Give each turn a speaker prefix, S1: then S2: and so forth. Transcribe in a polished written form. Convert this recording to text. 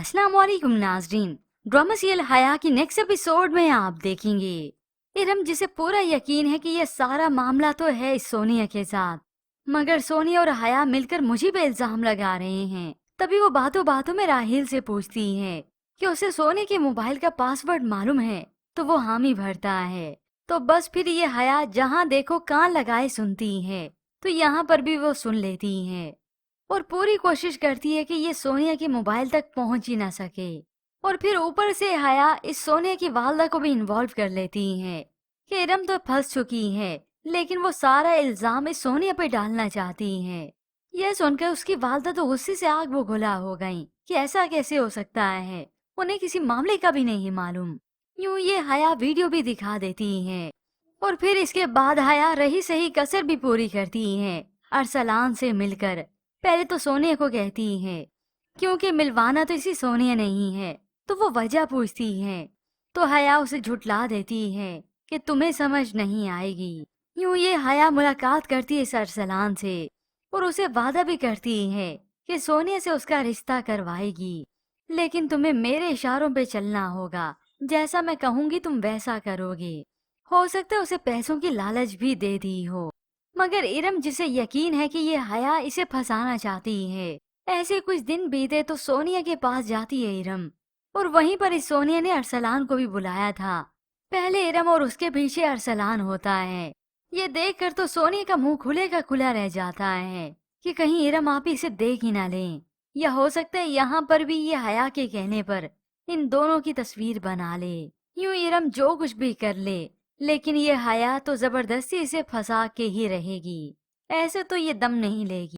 S1: अस्सलाम वालेकुम नाजरीन। ड्रामा सीरियल हया की नेक्स्ट एपिसोड में आप देखेंगे इरम जिसे पूरा यकीन है कि ये सारा मामला तो है इस सोनिया के साथ, मगर सोनिया और हया मिलकर मुझे पे इल्जाम लगा रहे हैं। तभी वो बातों बातों में राहिल से पूछती है कि उसे सोने के मोबाइल का पासवर्ड मालूम है, तो वो हामी भरता है। तो बस फिर ये हया जहाँ देखो कान लगाए सुनती है, तो यहाँ पर भी वो सुन लेती है और पूरी कोशिश करती है कि ये सोनिया के मोबाइल तक पहुंच ही ना सके। और फिर ऊपर से हया इस सोनिया की वालदा को भी इन्वॉल्व कर लेती है कि इरम तो फंस चुकी है, लेकिन वो सारा इल्जाम इस सोनिया पे डालना चाहती है। यह सुनकर उसकी वालदा तो गुस्से से आग बबूला हो गई कि ऐसा कैसे हो सकता है, उन्हें किसी मामले का भी नहीं मालूम। यूं ये हया वीडियो भी दिखा देती है और फिर इसके बाद हया रही सही कसर भी पूरी करती है अरसलान से मिलकर। पहले तो सोनिया को कहती है, क्योंकि मिलवाना तो इसी सोनिया नहीं है, तो वो वजह पूछती है। तो हया उसे झुठला देती है कि तुम्हें समझ नहीं आएगी। यूं ये हया मुलाकात करती है इस अरसलान से और उसे वादा भी करती है कि सोनिया से उसका रिश्ता करवाएगी, लेकिन तुम्हें मेरे इशारों पे चलना होगा, जैसा मैं कहूंगी तुम वैसा करोगे। हो सकता है उसे पैसों की लालच भी दे दी हो, मगर इरम जिसे यकीन है कि ये हया इसे फंसाना चाहती है। ऐसे कुछ दिन बीते तो सोनिया के पास जाती है इरम, और वहीं पर इस सोनिया ने अरसलान को भी बुलाया था। पहले इरम और उसके पीछे अरसलान होता है। ये देखकर तो सोनिया का मुंह खुले का खुला रह जाता है कि कहीं इरम आप इसे देख ही ना लें, या हो सकता है यहाँ पर भी ये हया के कहने पर इन दोनों की तस्वीर बना ले। यूं इरम जो कुछ भी कर ले, लेकिन ये हया तो जबरदस्ती इसे फंसा के ही रहेगी। ऐसे तो ये दम नहीं लेगी।